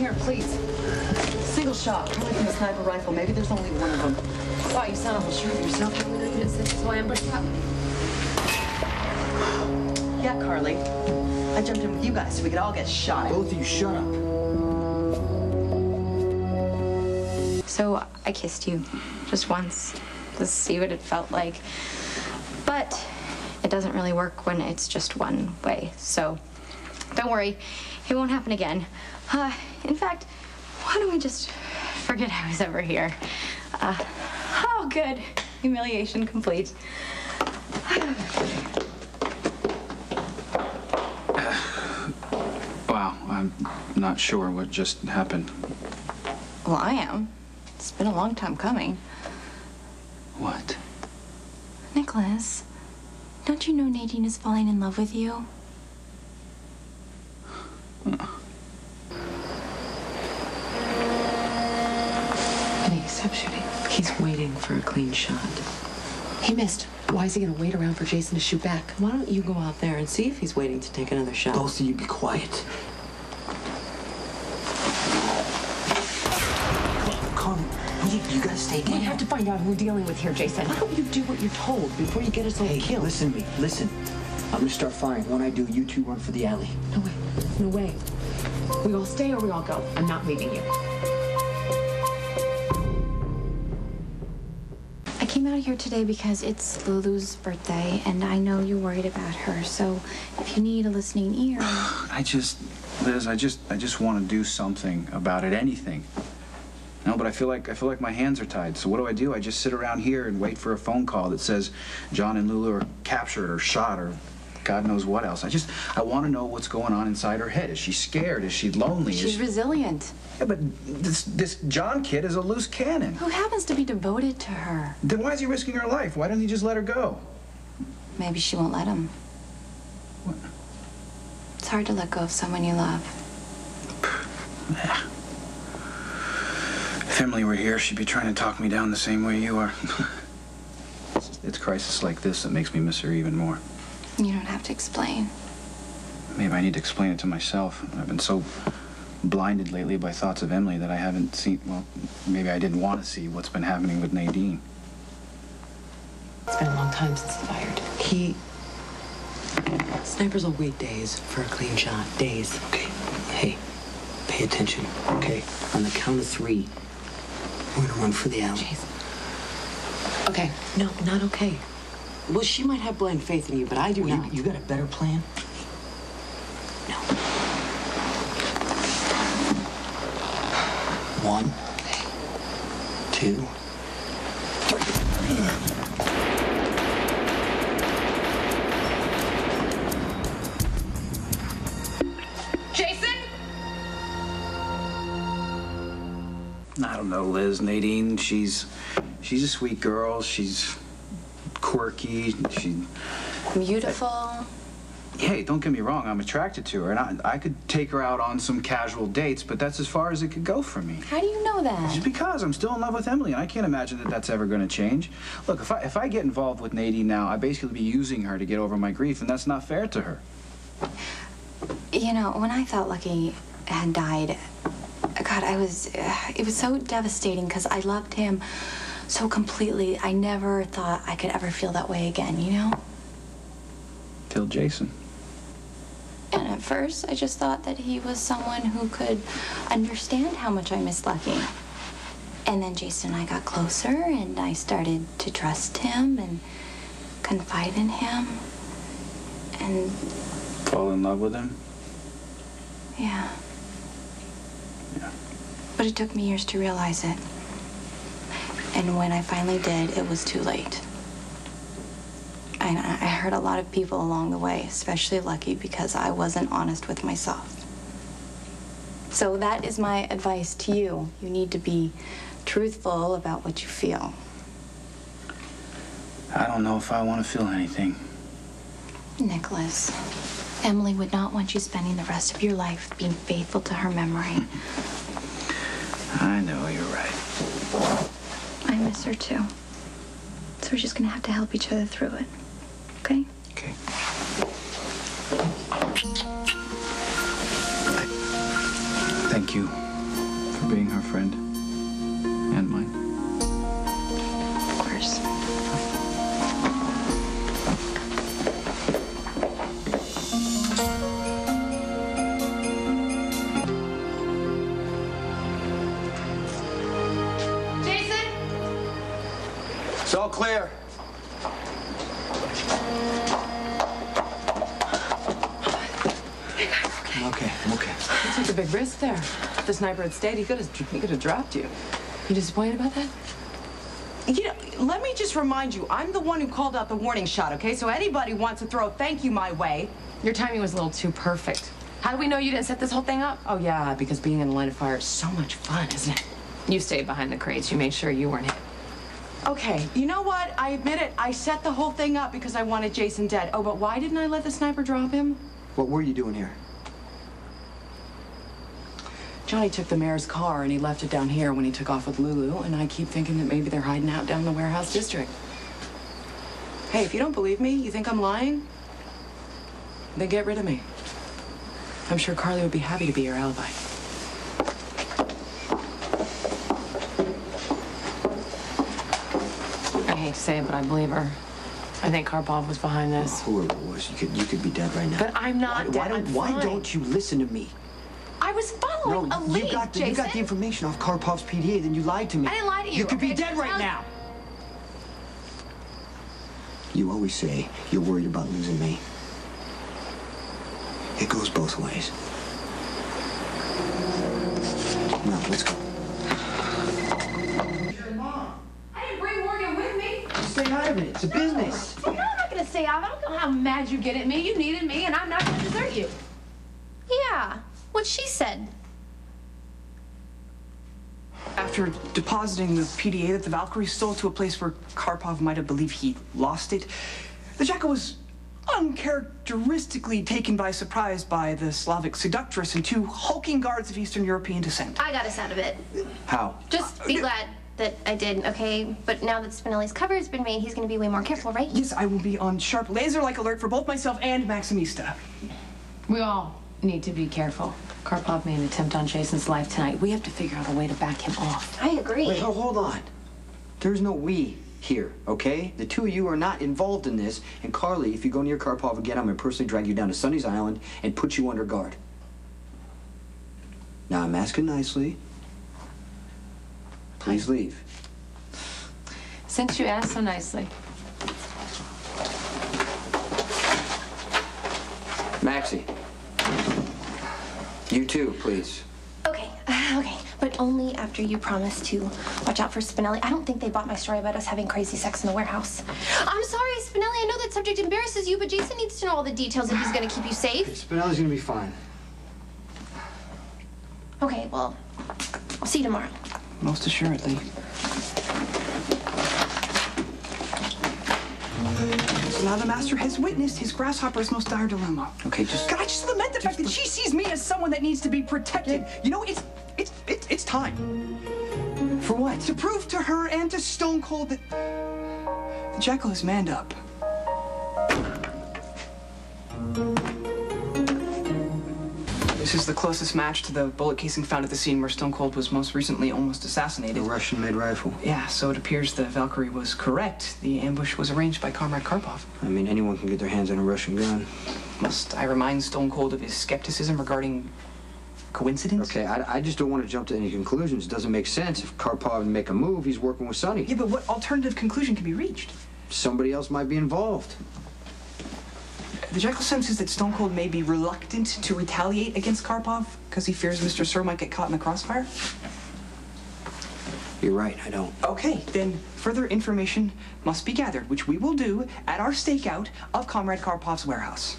Here, please. Single shot. Probably from a sniper rifle. Maybe there's only one of them. Wow, you sound awful sure of yourself. You didn't say so I ambushed happening. Yeah, Carly. I jumped in with you guys so we could all get shot. Both of you, shut up. So I kissed you just once to see what it felt like. But it doesn't really work when it's just one way. So don't worry, it won't happen again. In fact, why don't we just forget I was ever here? Oh, good. Humiliation complete. Wow, I'm not sure what just happened. Well, I am. It's been a long time coming. What? Nicholas, don't you know Nadine is falling in love with you? And he stopped shooting. He's waiting for a clean shot. He missed. Why is he going to wait around for Jason to shoot back? Why don't you go out there and see if he's waiting to take another shot? Both of you be quiet. Carly, you gotta stay calm. We have to find out who we're dealing with here, Jason. Why don't you do what you're told before you get us all killed? Listen to me. Listen. I'm gonna start firing. When I do, you two run for the alley. No way. No way. We all stay or we all go. I'm not leaving you. I came out here today because it's Lulu's birthday, and I know you're worried about her. So if you need a listening ear... Liz, I just want to do something about it, anything. No, but I feel like my hands are tied. So what do? I just sit around here and wait for a phone call that says John and Lulu are captured or shot or God knows what else. I want to know what's going on inside her head. Is she scared? Is she lonely? She's resilient. Yeah, but this John kid is a loose cannon. Who happens to be devoted to her? Then why is he risking her life? Why doesn't he just let her go? Maybe she won't let him. What? It's hard to let go of someone you love. Yeah. If Emily were here, she'd be trying to talk me down the same way you are. It's crisis like this that makes me miss her even more. You don't have to explain. Maybe I need to explain it to myself. I've been so blinded lately by thoughts of Emily that I haven't seen, well, maybe I didn't want to see what's been happening with Nadine. It's been a long time since he fired. Snipers will wait days for a clean shot. Days. Okay. Hey, pay attention, okay? On the count of 3, we're gonna run for the alley. Jeez. Okay. No, not okay. Well, she might have blind faith in you, but I do not. You got a better plan? No. 1, 2, 3. I don't know, Liz. Nadine, she's a sweet girl. She's quirky. Beautiful. Hey, don't get me wrong. I'm attracted to her, and I could take her out on some casual dates, but that's as far as it could go for me. How do you know that? Just because I'm still in love with Emily, and I can't imagine that that's ever going to change. Look, if I get involved with Nadine now, I basically be using her to get over my grief, and that's not fair to her. You know, when I thought Lucky had died, God, it was so devastating because I loved him so completely. I never thought I could ever feel that way again, you know? Till Jason. And at first, I just thought that he was someone who could understand how much I missed Lucky. And then Jason and I got closer, and I started to trust him and confide in him. And... Fall in love with him? Yeah. Yeah. But it took me years to realize it. And when I finally did, it was too late. And I hurt a lot of people along the way, especially Lucky, because I wasn't honest with myself. So that is my advice to you. You need to be truthful about what you feel. I don't know if I want to feel anything. Nicholas, Emily would not want you spending the rest of your life being faithful to her memory. I know, you're right. I miss her too. So we're just gonna have to help each other through it. Okay? Okay. Thank you friend. And mine. Of course. Jason? It's all clear. I'm okay. You took a big risk there. If the sniper had stayed, he could have dropped you. You disappointed about that? You know, let me just remind you, I'm the one who called out the warning shot, okay? So anybody wants to throw a thank you my way. Your timing was a little too perfect. How do we know you didn't set this whole thing up? Oh, yeah, because being in the line of fire is so much fun, isn't it? You stayed behind the crates. You made sure you weren't hit. Okay, you know what? I admit it. I set the whole thing up because I wanted Jason dead. Oh, but why didn't I let the sniper drop him? What were you doing here? Johnny took the mayor's car and he left it down here when he took off with Lulu, and I keep thinking that maybe they're hiding out down in the warehouse district. Hey, if you don't believe me, you think I'm lying? Then get rid of me. I'm sure Carly would be happy to be your alibi. I hate to say it, but I believe her. I think Karpov was behind this. Whoever it was, you could be dead right now. But I'm not dead. Why don't you listen to me? I was following a lead, you got the Jason. information off Karpov's PDA, then you lied to me. I didn't lie to you. You could be okay? dead right now. You always say you're worried about losing me. It goes both ways. Now, let's go. I didn't bring Morgan with me. Stay out of it. It's a business. No, I'm not going to stay out. I don't know how mad you get at me. You needed me, and I'm not going to desert you. Yeah, what she said. After depositing the PDA that the Valkyrie stole to a place where Karpov might have believed he lost it, the Jackal was uncharacteristically taken by surprise by the Slavic seductress and two hulking guards of Eastern European descent. I got us out of it. How? Just be glad that I did, okay? But now that Spinelli's cover has been made, he's gonna be way more careful, right? Yes, I will be on sharp laser-like alert for both myself and Maximista. We all need to be careful. Karpov made an attempt on Jason's life tonight. We have to figure out a way to back him off. I agree. Wait, hold on. There's no we here, okay? The two of you are not involved in this, and Carly, if you go near Karpov again, I'm gonna personally drag you down to Sunny's Island and put you under guard. Now, I'm asking nicely. Please leave. Since you asked so nicely. Maxie. You too, please. Okay, okay. But only after you promise to watch out for Spinelli. I don't think they bought my story about us having crazy sex in the warehouse. I'm sorry, Spinelli. I know that subject embarrasses you, but Jason needs to know all the details if he's gonna keep you safe. Spinelli's gonna be fine. Okay, well, I'll see you tomorrow. Most assuredly. So now the master has witnessed his grasshopper's most dire dilemma. Okay, just... God, I just lament the fact that she sees me as someone that needs to be protected. You know, it's time. For what? To prove to her and to Stone Cold that the Jackal has manned up. This is the closest match to the bullet casing found at the scene where Stone Cold was most recently almost assassinated. The Russian-made rifle. Yeah, so it appears the Valkyrie was correct. The ambush was arranged by Comrade Karpov. I mean, anyone can get their hands on a Russian gun. Must I remind Stone Cold of his skepticism regarding coincidence? Okay, I just don't want to jump to any conclusions. It doesn't make sense. If Karpov would make a move, he's working with Sonny. Yeah, but what alternative conclusion can be reached? Somebody else might be involved. The Jackal senses that Stone Cold may be reluctant to retaliate against Karpov because he fears Mr. Sir might get caught in the crossfire. You're right, I don't. Okay, then further information must be gathered, which we will do at our stakeout of Comrade Karpov's warehouse.